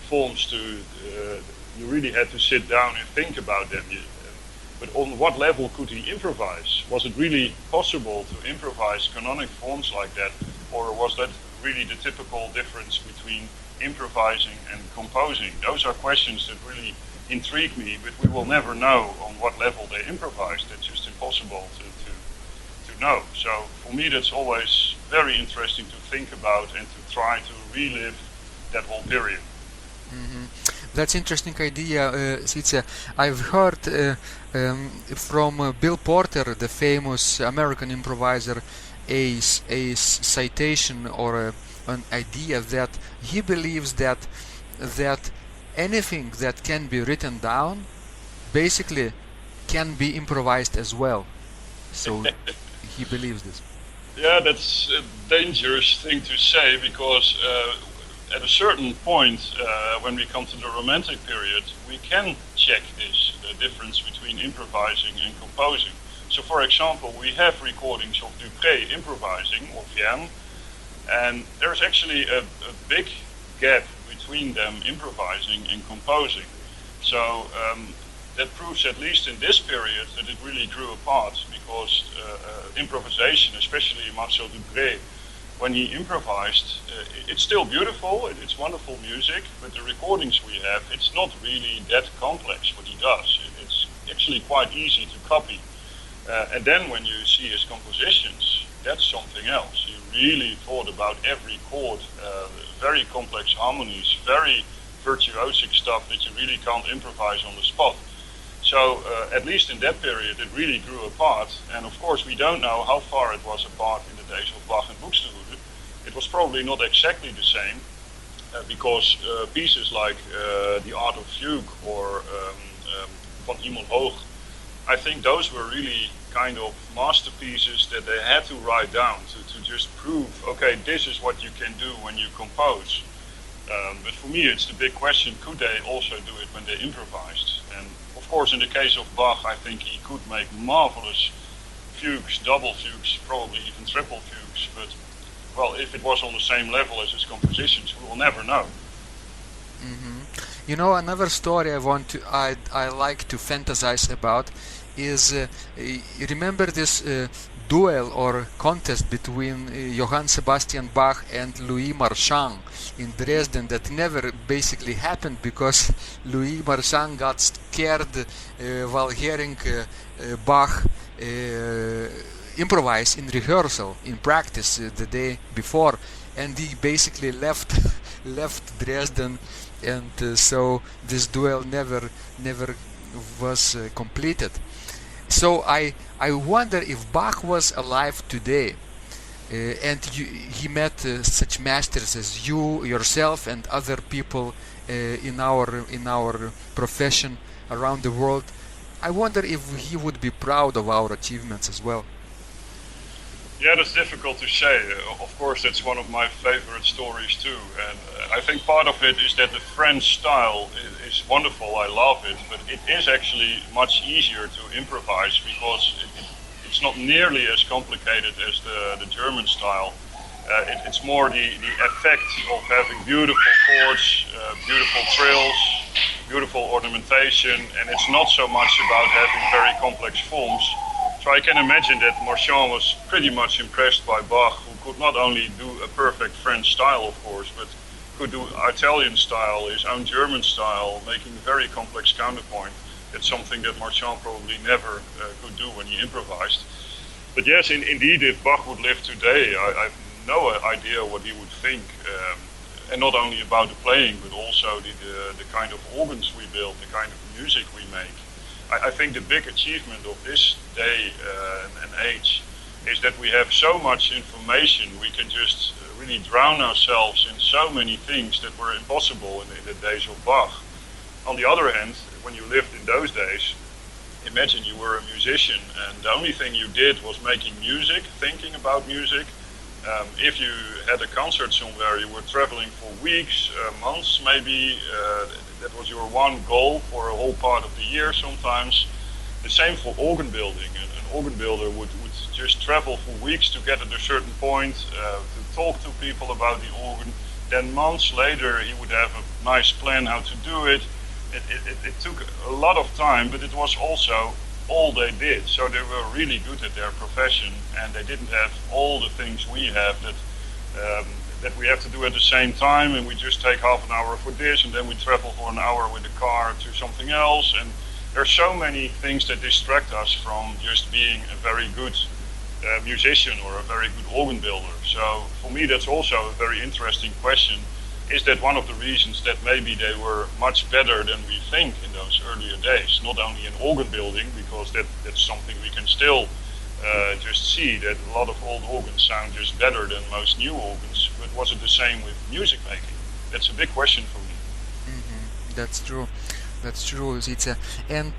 forms you really had to sit down and think about them. But on what level could he improvise? Was it really possible to improvise canonic forms like that? Or was that really the typical difference between improvising and composing? Those are questions that really intrigue me, but we will never know on what level they improvised. It's just impossible to know. So for me that's always very interesting to think about and to try to relive that whole period. Mm-hmm. That's interesting idea, Sietze. I've heard from Bill Porter, the famous American improviser, a citation or an idea that he believes that anything that can be written down basically can be improvised as well. So he believes this. Yeah, that's a dangerous thing to say because at a certain point, when we come to the Romantic period, we can check this, the difference between improvising and composing. So, for example, we have recordings of Dupré improvising, or Vienne, and there's actually a big gap between them improvising and composing. So that proves, at least in this period, that it really grew apart, because improvisation, especially Marcel Dupré, when he improvised, it's still beautiful, it's wonderful music, but the recordings we have, it's not really that complex what he does. It's actually quite easy to copy. And then when you see his compositions, that's something else. He really thought about every chord, very complex harmonies, very virtuosic stuff that you really can't improvise on the spot. So at least in that period, it really grew apart. And of course, we don't know how far it was apart in the days of Bach and Buxtehude. It was probably not exactly the same, because pieces like The Art of Fugue or Van Himmelhoog, I think those were really kind of masterpieces that they had to write down to just prove, okay, this is what you can do when you compose. But for me, it's the big question, could they also do it when they improvised? And of course, in the case of Bach, I think he could make marvelous fugues, double fugues, probably even triple fugues. But, well, if it was on the same level as his compositions, we will never know. Mm-hmm. You know, another story I like to fantasize about is, remember this duel or contest between Johann Sebastian Bach and Louis Marchand in Dresden that never basically happened because Louis Marchand got scared while hearing Bach improvise in rehearsal, in practice the day before, and he basically left Dresden, and so this duel never was completed. So I wonder if Bach was alive today, and he met such masters as you, yourself, and other people in our profession around the world. I wonder if he would be proud of our achievements as well. Yeah, that's difficult to say. Of course, that's one of my favorite stories too. And I think part of it is that the French style is wonderful. I love it, but it is actually much easier to improvise because it's not nearly as complicated as the German style. It's more the effect of having beautiful chords, beautiful trills, beautiful ornamentation, and it's not so much about having very complex forms. So I can imagine that Marchand was pretty much impressed by Bach, who could not only do a perfect French style, of course, but could do Italian style, his own German style, making very complex counterpoint. That's something that Marchand probably never could do when he improvised. But yes, indeed, if Bach would live today, I have no idea what he would think, and not only about the playing, but also the kind of organs we build, the kind of music we make. I think the big achievement of this day and age is that we have so much information. We can just really drown ourselves in so many things that were impossible in the days of Bach. On the other hand, when you lived in those days, imagine you were a musician and the only thing you did was making music, thinking about music. If you had a concert somewhere, you were traveling for weeks, months maybe. That was your one goal for a whole part of the year sometimes. The same for organ building. An organ builder would just travel for weeks to get at a certain point, to talk to people about the organ. Then months later he would have a nice plan how to do it. It took a lot of time, but it was also all they did. So they were really good at their profession, and they didn't have all the things we have that we have to do at the same time, and we just take half an hour for this, and then we travel for an hour with the car to something else. And there are so many things that distract us from just being a very good musician or a very good organ builder. So for me, that's also a very interesting question. Is that one of the reasons that maybe they were much better than we think in those earlier days? Not only in organ building, because that's something we can still just see, that a lot of old organs sound just better than most new organs. But was it the same with music making? That's a big question for me. That's true. That's true, Sietze. And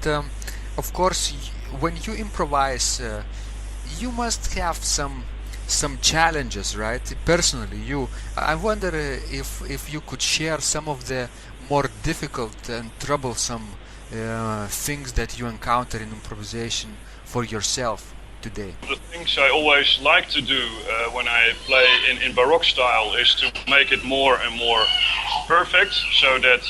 of course, when you improvise, you must have some challenges, right? Personally, I wonder if you could share some of the more difficult and troublesome things that you encounter in improvisation for yourself today. The things I always like to do when I play in Baroque style is to make it more and more perfect, so that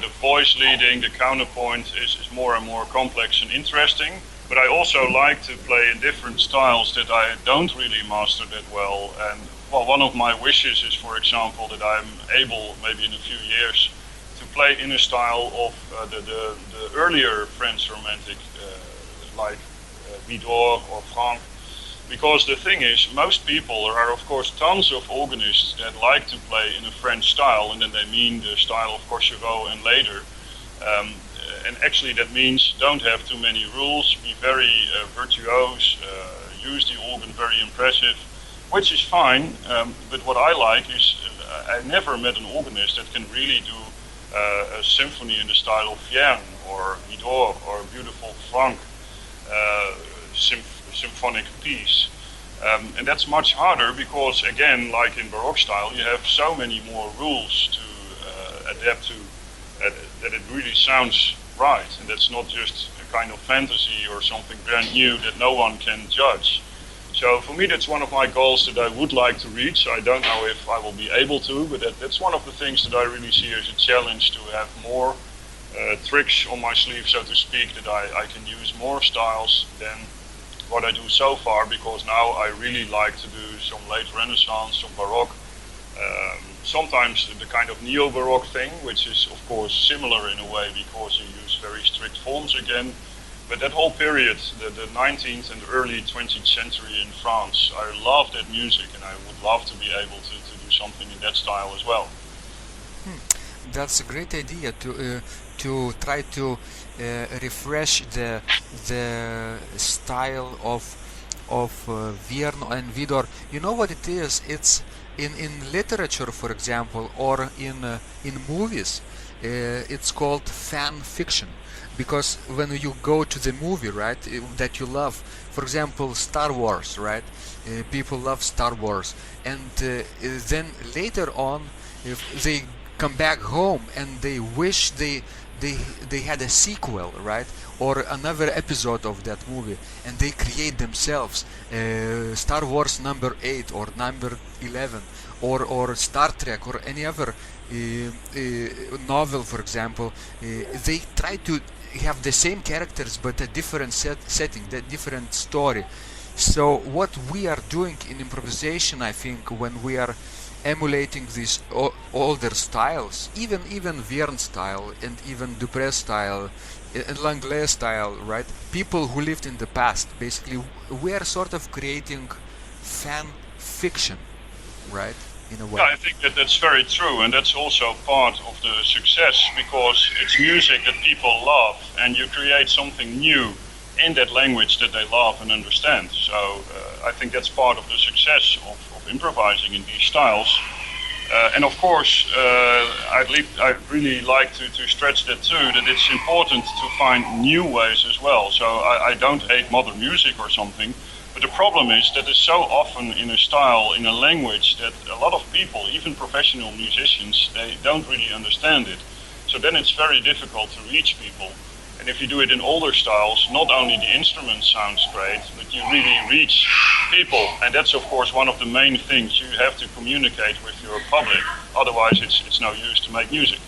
the voice leading, the counterpoint is more and more complex and interesting. But I also like to play in different styles that I don't really master that well. And well, one of my wishes is, for example, that I'm able, maybe in a few years, to play in a style of the earlier French romantic, like Vidor or Franck. Because the thing is, most people, there are of course tons of organists that like to play in a French style, and then they mean the style of Courcheveau and later. And actually that means don't have too many rules, be very virtuose, use the organ very impressive, which is fine, but what I like is I never met an organist that can really do a symphony in the style of Vierne or Vidor or a beautiful Franck symphonic piece. And that's much harder because, again, like in Baroque style, you have so many more rules to adapt to that it really sounds right, and that's not just a kind of fantasy or something brand new that no one can judge. So for me, that's one of my goals that I would like to reach. I don't know if I will be able to, but that's one of the things that I really see as a challenge, to have more tricks on my sleeve, so to speak, that I can use more styles than what I do so far, because now I really like to do some late Renaissance, some Baroque, sometimes the kind of neo-Baroque thing, which is of course similar in a way because you use very strict forms again. But that whole period, the 19th and early 20th century in France, I love that music, and I would love to be able to do something in that style as well. That's a great idea to try to refresh the style of Vierne and Vidor. You know what it is? It's in literature, for example, or in movies. It's called fan fiction, because when you go to the movie, right, that you love, for example, Star Wars, right? People love Star Wars, and then later on, if they come back home and they wish they had a sequel, right, or another episode of that movie, and they create themselves Star Wars number 8 or number 11 or Star Trek or any other novel, for example. They try to have the same characters but a different setting, a different story. So what we are doing in improvisation, I think, when we are emulating these older styles, even Vierne style and even Dupré style and Langlais style, right? People who lived in the past, basically, we are sort of creating fan fiction, right? In a way. Yeah, I think that's very true, and that's also part of the success, because it's music that people love, and you create something new in that language that they love and understand. So I think that's part of the success of improvising in these styles. And of course, I really like to stretch that too, that it's important to find new ways as well. So I don't hate modern music or something, but the problem is that it's so often in a style, in a language, that a lot of people, even professional musicians, they don't really understand it. So then it's very difficult to reach people. And if you do it in older styles, not only the instrument sounds great, but you really reach people. And that's, of course, one of the main things. You have to communicate with your public. Otherwise, it's no use to make music.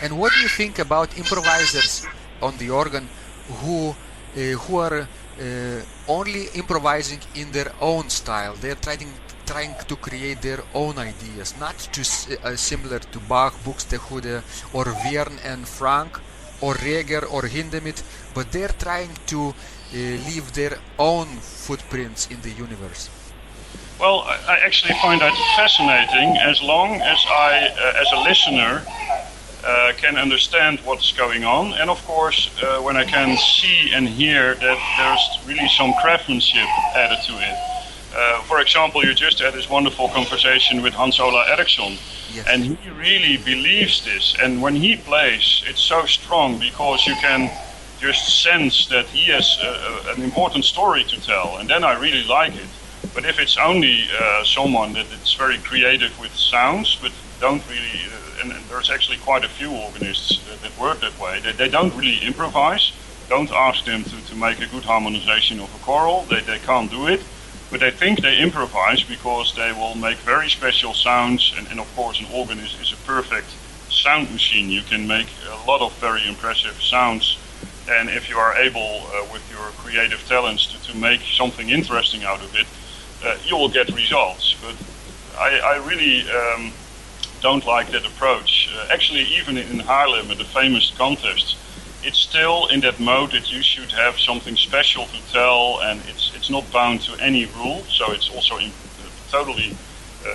And what do you think about improvisers on the organ who are only improvising in their own style? They're trying to create their own ideas, not too similar to Bach, Buxtehude, or Vierne and Franck, or Reger or Hindemith, but they're trying to leave their own footprints in the universe. Well, I actually find that fascinating, as long as I, as a listener, can understand what's going on, and of course, when I can see and hear that there's really some craftsmanship added to it. For example, you just had this wonderful conversation with Hans Ola Eriksson, Yes. and he really believes this. And when he plays, it's so strong because you can just sense that he has an important story to tell, and then I really like it. But if it's only someone that is very creative with sounds, but don't really, and there's actually quite a few organists that work that way, they don't really improvise. Don't ask them to make a good harmonization of a choral, they can't do it. But they think they improvise because they will make very special sounds, and of course an organ is a perfect sound machine. You can make a lot of very impressive sounds, and if you are able with your creative talents to make something interesting out of it, you will get results. But I really don't like that approach. Actually, even in Haarlem at the famous contest, it's still in that mode that you should have something special to tell, and it's not bound to any rule. So it's also totally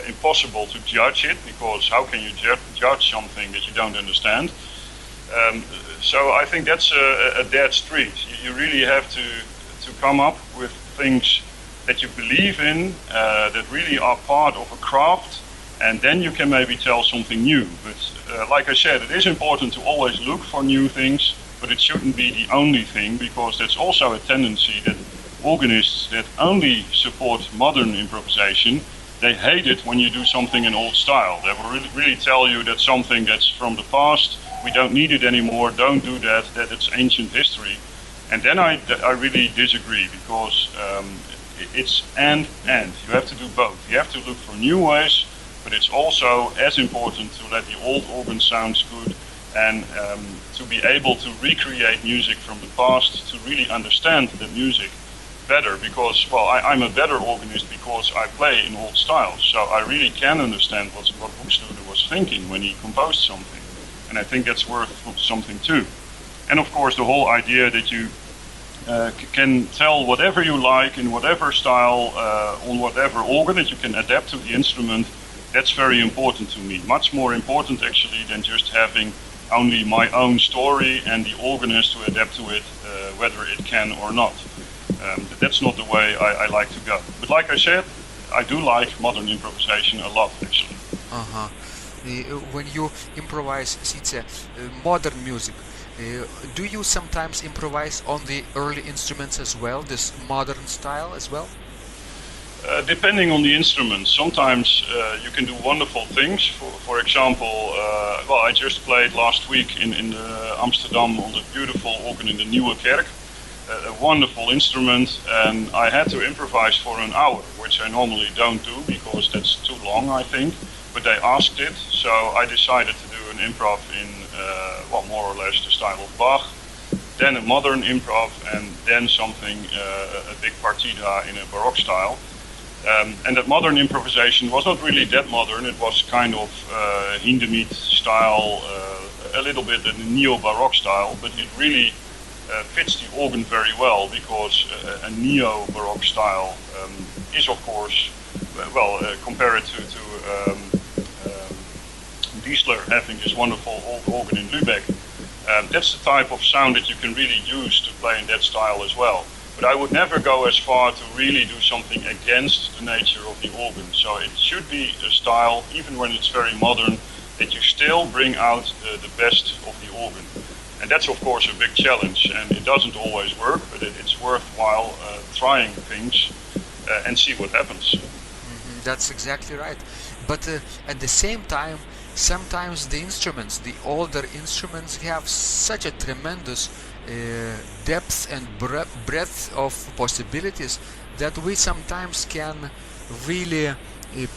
impossible to judge it, because how can you judge something that you don't understand? So I think that's a dead street. You really have to come up with things that you believe in, that really are part of a craft, and then you can maybe tell something new. But like I said, it is important to always look for new things, but it shouldn't be the only thing, because that's also a tendency that organists that only support modern improvisation, they hate it when you do something in old style. They will really tell you that something that's from the past, we don't need it anymore, don't do that it's ancient history. And then I really disagree, because it's and. You have to do both. You have to look for new ways, but it's also as important to let the old organ sound good, and to be able to recreate music from the past, to really understand the music better, because, well, I'm a better organist because I play in old styles, so I really can understand what Hoekstede was thinking when he composed something, and I think that's worth something too. And of course the whole idea that you can tell whatever you like in whatever style on whatever organ, that you can adapt to the instrument, that's very important to me. Much more important actually than just having only my own story and the organist to adapt to it, whether it can or not. That's not the way I like to go. But like I said, I do like modern improvisation a lot actually. Uh-huh. When you improvise, Sietze, modern music, do you sometimes improvise on the early instruments as well, this modern style as well? Depending on the instrument, sometimes you can do wonderful things. For example, well, I just played last week in Amsterdam on the beautiful organ in the Nieuwe Kerk, a wonderful instrument, and I had to improvise for an hour, which I normally don't do because that's too long, I think. But they asked it, so I decided to do an improv in, well, more or less the style of Bach, then a modern improv, and then something, a big partita in a Baroque style. And that modern improvisation was not really that modern, it was kind of Hindemith style, a little bit in the neo-Baroque style, but it really fits the organ very well, because a neo-Baroque style is of course, well, compared to Diesler having this wonderful old organ in Lübeck, that's the type of sound that you can really use to play in that style as well. But I would never go as far to really do something against the nature of the organ. So it should be a style, even when it's very modern, that you still bring out the best of the organ. And that's of course a big challenge, and it doesn't always work, but it's worthwhile trying things and see what happens. Mm-hmm, that's exactly right. But at the same time, sometimes the instruments, the older instruments, have such a tremendous depth and breadth of possibilities that we sometimes can really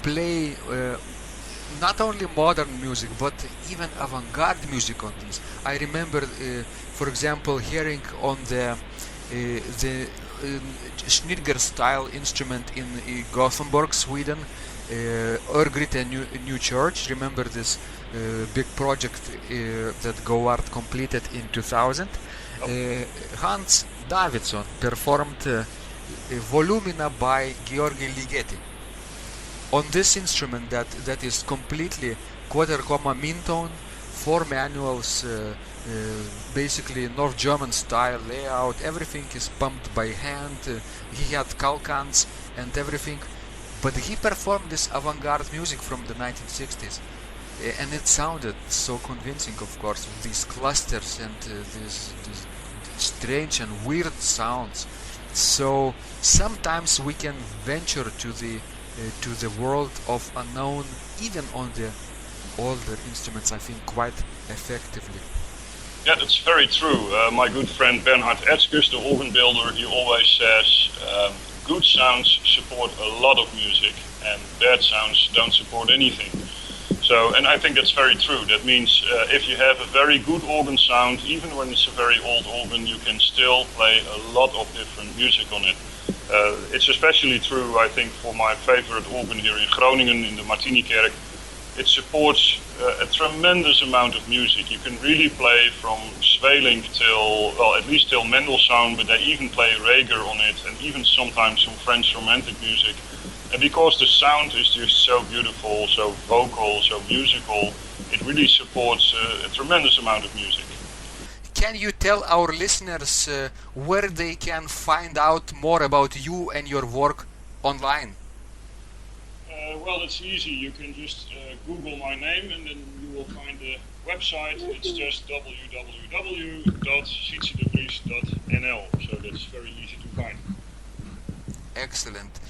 play not only modern music but even avant-garde music on these. I remember, for example, hearing on the Schnitger style instrument in Gothenburg, Sweden, Örgryte New Church. Remember this big project that Goard completed in 2000? Hans Davidson performed Volumina by Georgi Ligeti. On this instrument that is completely quarter comma mean tone, 4 manuals, basically North German style layout, everything is pumped by hand, he had kalkans and everything, But he performed this avant-garde music from the 1960s, and it sounded so convincing, of course, with these clusters and these strange and weird sounds. So sometimes we can venture to the world of unknown, even on the older instruments, I think, quite effectively. Yeah, that's very true. My good friend Bernhard Etzkes, the organ builder, he always says good sounds support a lot of music and bad sounds don't support anything. So, and I think that's very true. That means if you have a very good organ sound, even when it's a very old organ, you can still play a lot of different music on it. It's especially true, I think, for my favorite organ here in Groningen, in the Martinikerk. It supports a tremendous amount of music. You can really play from Zweling till, well, at least till Mendelssohn, but they even play Reger on it, and even sometimes some French romantic music. And because the sound is just so beautiful, so vocal, so musical, it really supports a tremendous amount of music. Can you tell our listeners where they can find out more about you and your work online? Well, it's easy. You can just Google my name and then you will find the website. It's just www.sietzedevries.nl. So that's very easy to find. Excellent.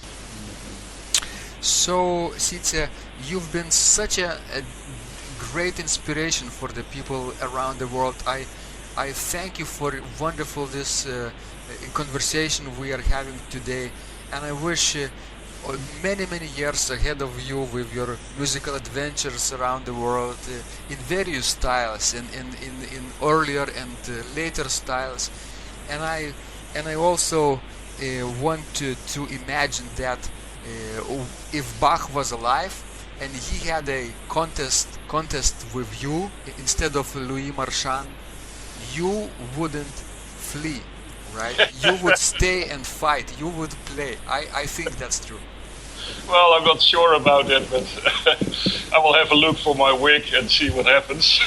So, Sietze, you've been such a great inspiration for the people around the world. I thank you for wonderful this conversation we are having today, and I wish many years ahead of you with your musical adventures around the world in various styles, in earlier and later styles. And I also want to imagine that if Bach was alive and he had a contest with you instead of Louis Marchand, you wouldn't flee, right? You would stay and fight. You would play. I think that's true. Well, I'm not sure about that, but I will have a look for my wig and see what happens.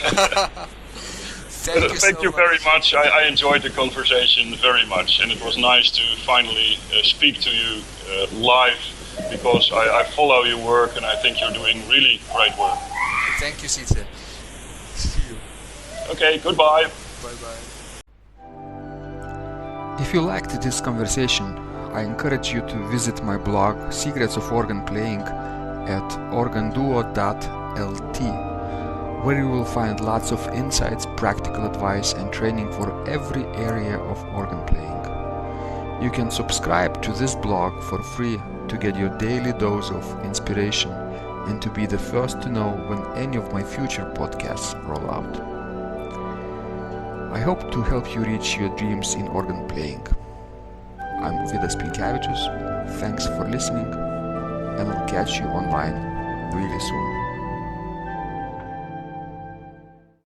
Thank you very much. I enjoyed the conversation very much, and it was nice to finally speak to you live, because I follow your work and I think you're doing really great work. Thank you, Sietze. See you. Okay, goodbye. Bye-bye. If you liked this conversation, I encourage you to visit my blog Secrets of Organ Playing at organduo.lt, where you will find lots of insights, practical advice and training for every area of organ playing. You can subscribe to this blog for free to get your daily dose of inspiration and to be the first to know when any of my future podcasts roll out. I hope to help you reach your dreams in organ playing. I'm Vidas Pinkevicius. Thanks for listening, and I'll catch you online really soon.